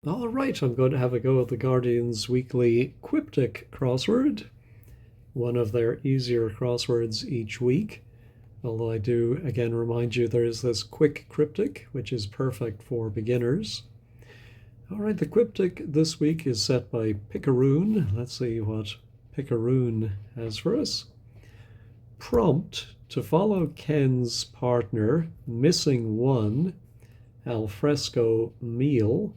All right, I'm going to have a go at the Guardian's weekly Quiptic crossword, one of their easier crosswords each week. Although I do again remind you there is this quick cryptic, which is perfect for beginners. All right, the Quiptic this week is set by Picaroon. Let's see what Picaroon has for us. Prompt to follow Ken's partner, missing one, alfresco meal.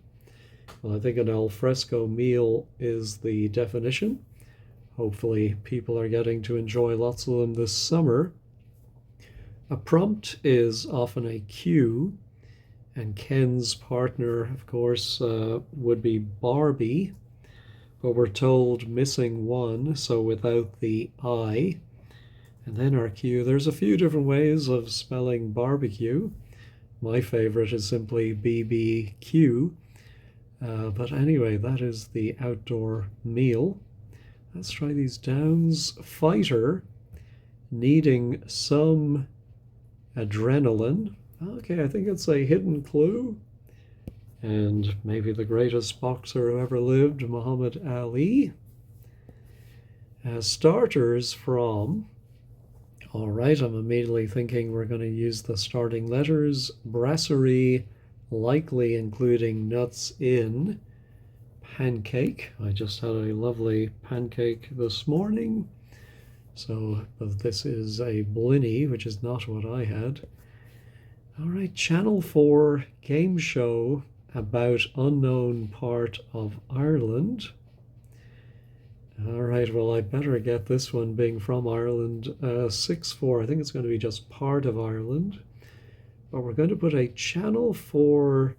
Well, I think an alfresco meal is the definition. Hopefully people are getting to enjoy lots of them this summer. A prompt is often a cue, and Ken's partner, of course, would be Barbie, but we're told missing one, so without the I. And then our cue, there's a few different ways of spelling barbecue. My favorite is simply BBQ. But anyway, that is the outdoor meal. Let's try these downs. Fighter, needing some adrenaline. Okay, I think it's a hidden clue. And maybe the greatest boxer who ever lived, Muhammad Ali. Starters from. All right, I'm immediately thinking we're going to use the starting letters. Brasserie, likely including nuts in. Pancake. I just had a lovely pancake this morning. So, but this is a blinny, which is not what I had. All right, Channel 4 game show about unknown part of Ireland. All right, well, I better get this one being from Ireland. 6-4, I think it's going to be just part of Ireland. But we're going to put a Channel 4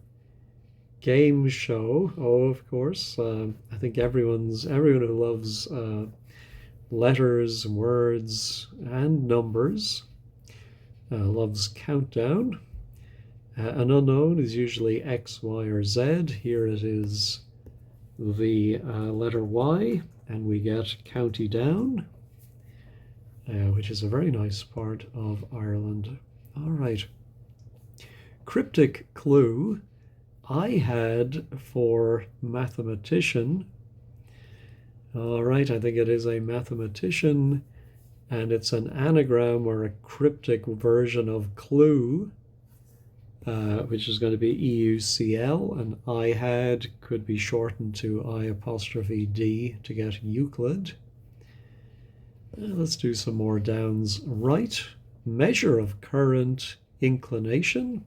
game show. Oh, of course, I think everyone who loves letters, words, and numbers loves Countdown. An unknown is usually X, Y, or Z. Here it is the letter Y, and we get County Down, which is a very nice part of Ireland. All right. Cryptic clue I had for mathematician. All right, I think it is a mathematician, and it's an anagram or a cryptic version of clue, which is going to be EUCL, and I had could be shortened to I' to get Euclid. Let's do some more downs. Right, measure of current, inclination.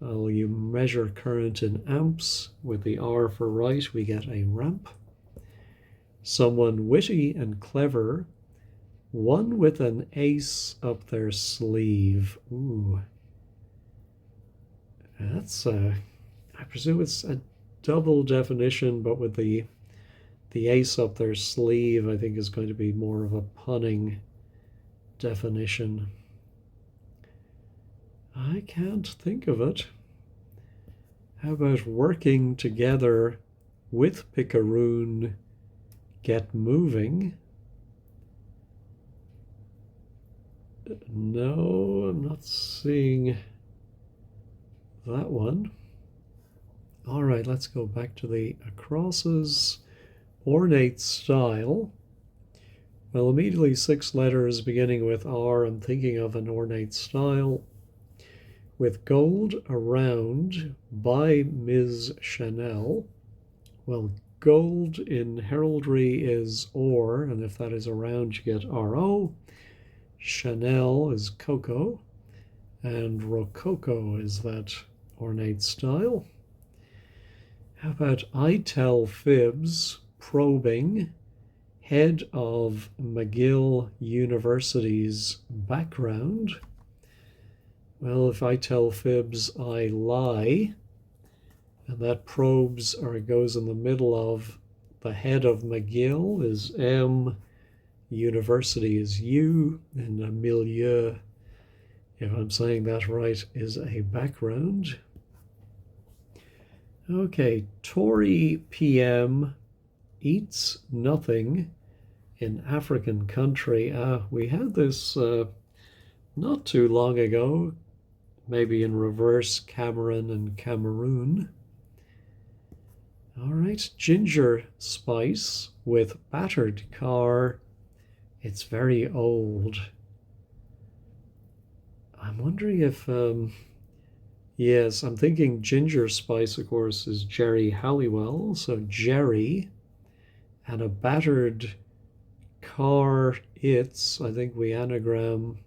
You measure current in amps. With the R for right, we get a ramp. Someone witty and clever, one with an ace up their sleeve. Ooh. That's, I presume it's a double definition, but with the ace up their sleeve, I think is going to be more of a punning definition. I can't think of it. How about working together with Picaroon, get moving? No, I'm not seeing that one. All right, let's go back to the crosses. Ornate style. Well, immediately 6 letters beginning with R, I'm thinking of an ornate style. With gold around by Ms. Chanel. Well, gold in heraldry is or, and if that is around, you get RO. Chanel is cocoa, and Rococo is that ornate style. How about I tell fibs, probing, head of McGill University's background. Well, if I tell fibs, I lie, and that probes or goes in the middle of the head of McGill is M, university is U, and a milieu, if I'm saying that right, is a background. Okay, Tory PM eats nothing in African country. We had this not too long ago. Maybe in reverse, Cameron and Cameroon. right, ginger spice with battered car. It's very old. I'm wondering if, yes, I'm thinking ginger spice, of course, is Jerry Halliwell. So Jerry and a battered car, I think we anagram,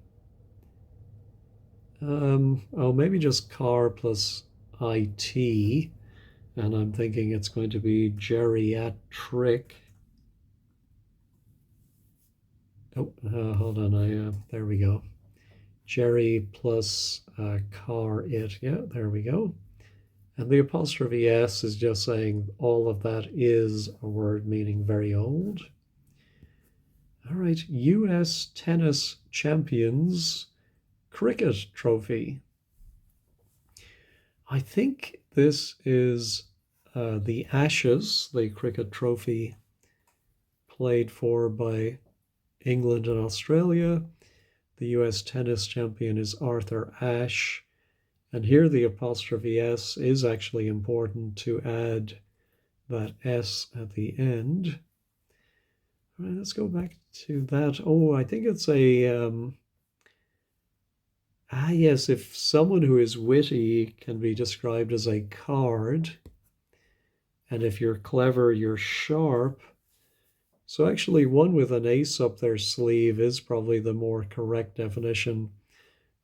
oh, maybe just car plus IT. And I'm thinking it's going to be geriatric. Oh, hold on. There we go. Jerry plus car it. Yeah, there we go. And the apostrophe S is just saying all of that is a word meaning very old. All right, US Tennis Champions Cricket Trophy. I think this is the Ashes, the cricket trophy played for by England and Australia. The US tennis champion is Arthur Ashe. And here the apostrophe S is actually important to add that S at the end. All right, let's go back to that. Oh, I think it's a, yes, if someone who is witty can be described as a card, and if you're clever, you're sharp. So actually one with an ace up their sleeve is probably the more correct definition.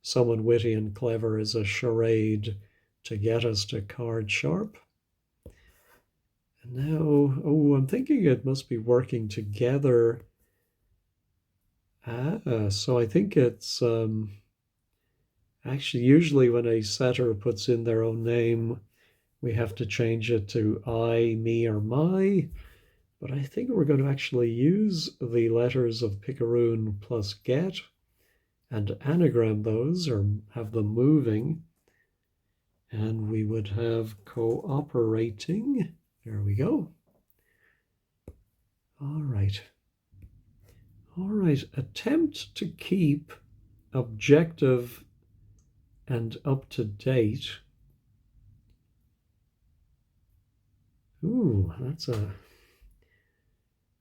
Someone witty and clever is a charade to get us to card sharp. And now, oh, I'm thinking it must be working together. So I think it's actually usually when a setter puts in their own name, we have to change it to I, me, or my. But I think we're going to actually use the letters of picaroon plus get and anagram those or have them moving. And we would have cooperating. There we go. All right. All right. Attempt to keep objective and up to date. Ooh, that's a...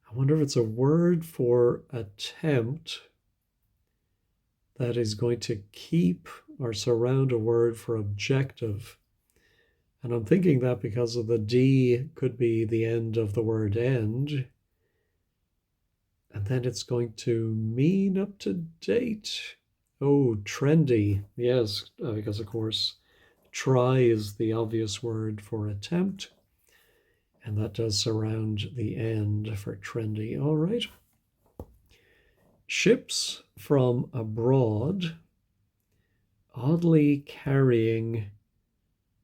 I wonder if it's a word for attempt that is going to keep or surround a word for objective. And I'm thinking that because of the D could be the end of the word end. And then it's going to mean up to date. Oh, trendy. Yes, because of course, try is the obvious word for attempt. And that does surround the end for trendy. All right. Ships from abroad oddly carrying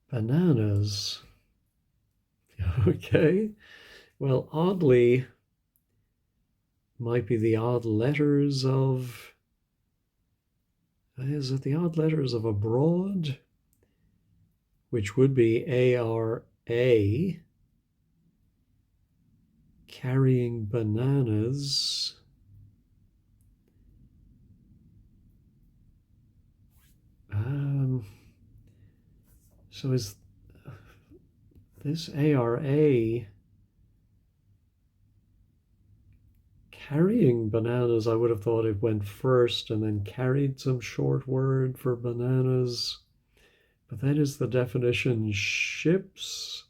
bananas. Okay. Well, oddly might be the odd letters of... Is it the odd letters of abroad? Which would be A-R-A. Carrying bananas. So is this ARA carrying bananas? I would have thought it went first and then carried some short word for bananas. But that is the definition ships.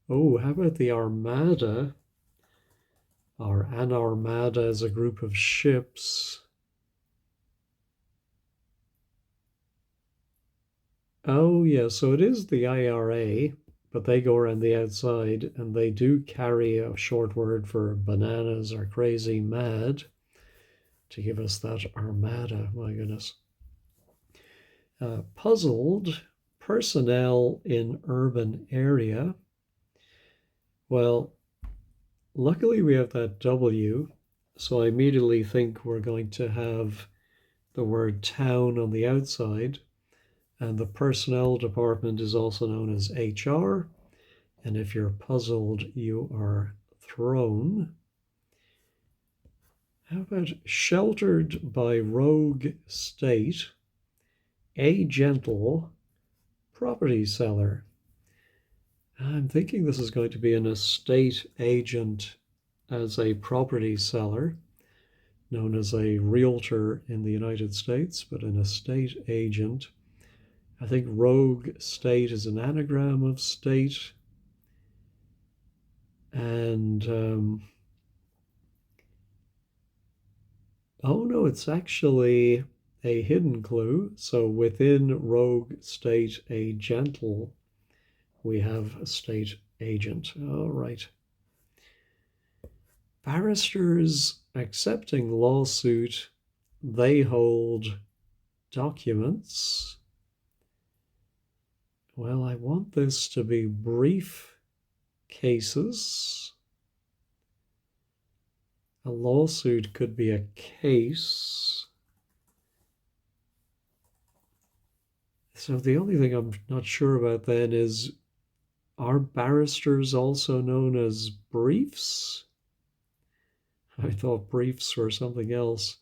Oh, how about the armada? Or an armada is a group of ships. Oh, yeah, so it is the IRA, but they go around the outside and they do carry a short word for bananas or crazy mad to give us that armada. My goodness. Puzzled personnel in urban area. Well, luckily we have that W, so I immediately think we're going to have the word town on the outside. And the personnel department is also known as HR. And if you're puzzled, you are thrown. How about sheltered by rogue state, a gentle property seller? I'm thinking this is going to be an estate agent as a property seller, known as a realtor in the United States, but an estate agent. I think rogue state is an anagram of state. And, oh no, it's actually a hidden clue. So within rogue state, a gentle, we have a state agent. All right. Barristers accepting lawsuit, they hold documents. Well, I want this to be brief cases. A lawsuit could be a case. So the only thing I'm not sure about then is, are barristers also known as briefs? I thought briefs were something else.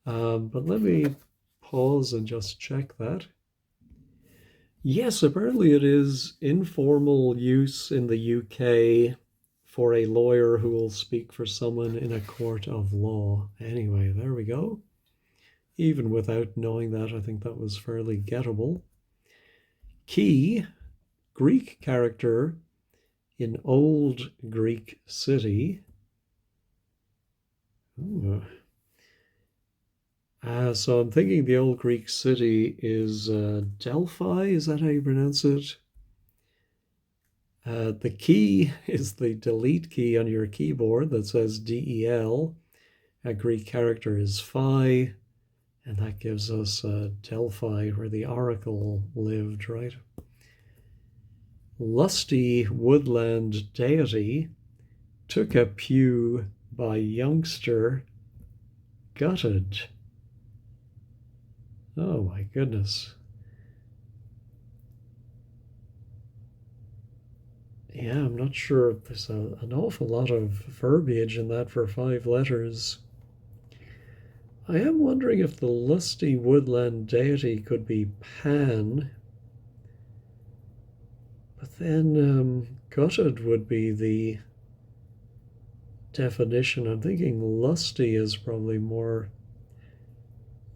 But let me pause and just check that. Yes, apparently it is informal use in the UK for a lawyer who will speak for someone in a court of law. Anyway, there we go. Even without knowing that, I think that was fairly gettable. Key, Greek character in Old Greek city. Ooh. So I'm thinking the Old Greek city is Delphi. Is that how you pronounce it? The key is the delete key on your keyboard that says DEL. A Greek character is Phi, and that gives us Delphi, where the oracle lived, right? Lusty woodland deity took a pew by youngster gutted. Oh my goodness. Yeah, I'm not sure. There's an awful lot of verbiage in that for 5 letters. I am wondering if the lusty woodland deity could be Pan, but then gutted would be the definition. I'm thinking lusty is probably more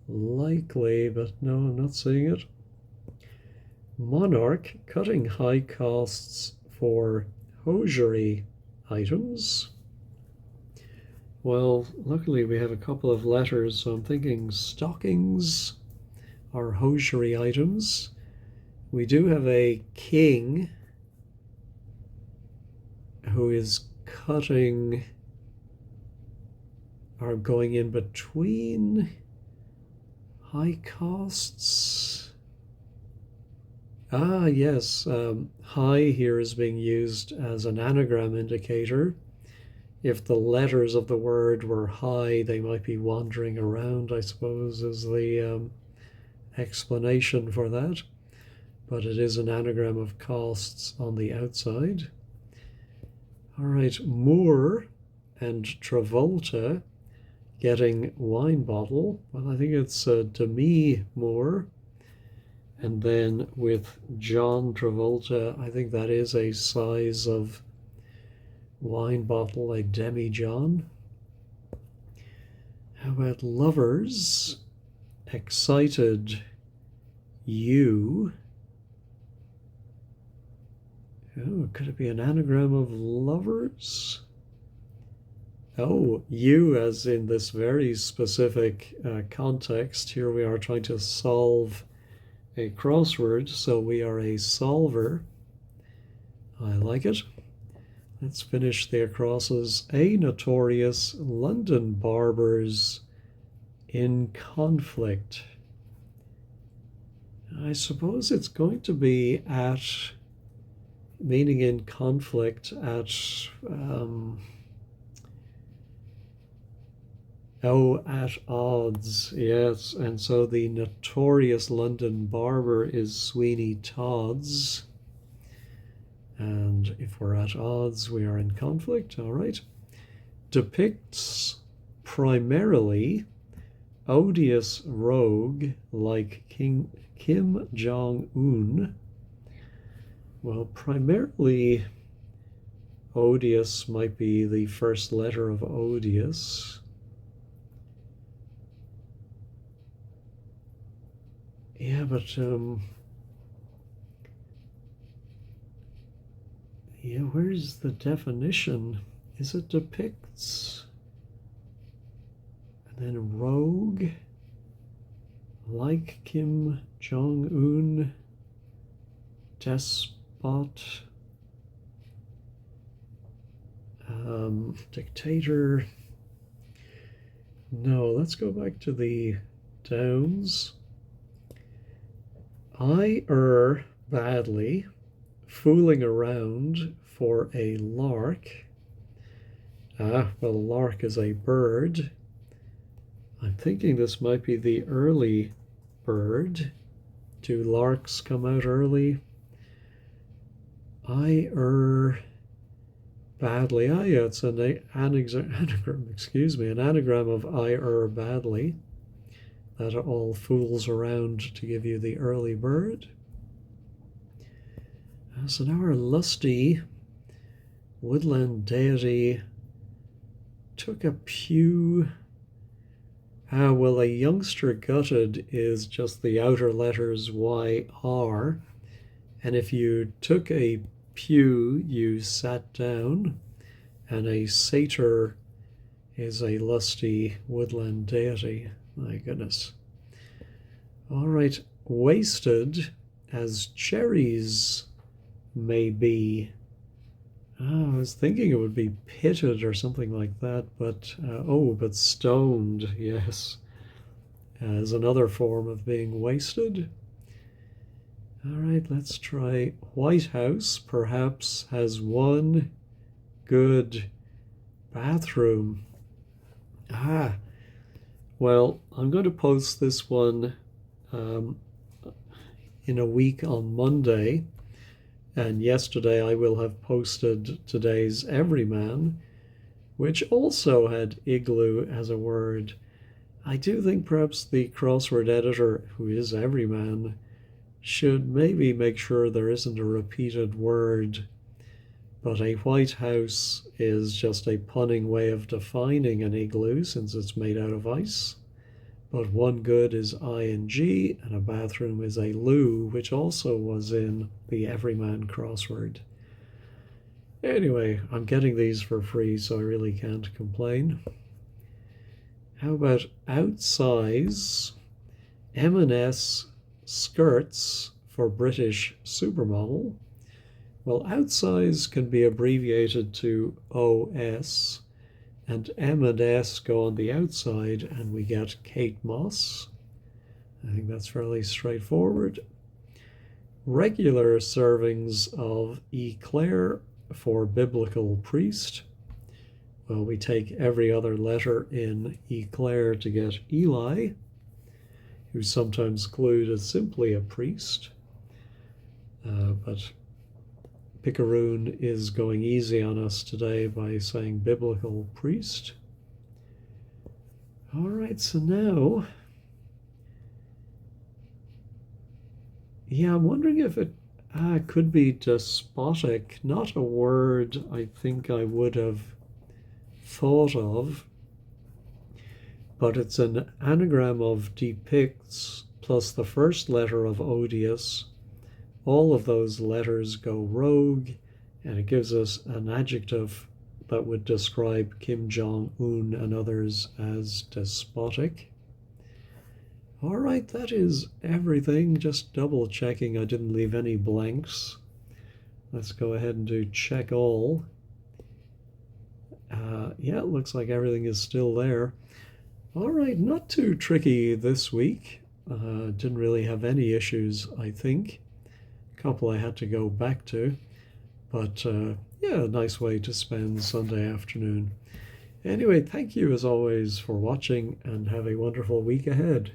likely, but no, I'm not seeing it. Monarch cutting high costs for hosiery items. Well, luckily we have a couple of letters, so I'm thinking stockings are hosiery items. We do have a king who is cutting or going in between high costs. Ah, yes, high here is being used as an anagram indicator. If the letters of the word were high, they might be wandering around, I suppose, is the explanation for that. But it is an anagram of costs on the outside. All right, Moore and Travolta getting wine bottle. Well, I think it's Demi Moore. And then with John Travolta, I think that is a size of wine bottle, a demi-john. How about lovers? Excited you. Oh, could it be an anagram of lovers? Oh, you as in this very specific context. Here we are trying to solve a crossword, so we are a solver. I like it. Let's finish the acrosses. A notorious London barbers in conflict. I suppose it's going to be at, meaning in conflict at, at odds, yes. And so the notorious London barber is Sweeney Todd's. And if we're at odds, we are in conflict, all right. Depicts primarily odious rogue like Kim Jong-un. Well, primarily odious might be the first letter of odious. Yeah, but yeah, where's the definition? Is it depicts? And then rogue, like Kim Jong-un, despot, dictator. No, let's go back to the Downs. I err badly, fooling around for a lark. Ah, well, a lark is a bird. I'm thinking this might be the early bird. Do larks come out early? I err badly. Ah, yeah, it's an anagram, excuse me, an anagram of I err badly. That all fools around to give you the early bird. So now our lusty woodland deity took a pew. Ah, well, a youngster gutted is just the outer letters YR. And if you took a pew, you sat down. And a satyr is a lusty woodland deity. My goodness. All right, wasted as cherries may be. Oh, I was thinking it would be pitted or something like that, but but stoned, yes, as another form of being wasted. All right, let's try White House perhaps has one good bathroom. Ah, well, I'm going to post this one in a week on Monday. And yesterday I will have posted today's Everyman, which also had igloo as a word. I do think perhaps the crossword editor, who is Everyman, should maybe make sure there isn't a repeated word. But a White House is just a punning way of defining an igloo since it's made out of ice. But one good is ing, and a bathroom is a loo, which also was in the Everyman crossword. Anyway, I'm getting these for free, so I really can't complain. How about outsize, M&S skirts for British supermodel? Well, outsize can be abbreviated to OS, and M and S go on the outside, and we get Kate Moss. I think that's fairly straightforward. Regular servings of eclair for biblical priest. Well, we take every other letter in eclair to get Eli, who's sometimes clued as simply a priest. But Picaroon is going easy on us today by saying biblical priest. All right, so now, yeah, I'm wondering if it could be despotic, not a word I think I would have thought of, but it's an anagram of depicts plus the first letter of odious. All of those letters go rogue, and it gives us an adjective that would describe Kim Jong-un and others as despotic. All right, that is everything. Just double checking I didn't leave any blanks. Let's go ahead and do check all. Yeah, it looks like everything is still there. All right, not too tricky this week. Didn't really have any issues, I think. Couple I had to go back to, but yeah, a nice way to spend Sunday afternoon. Anyway, thank you as always for watching, and have a wonderful week ahead.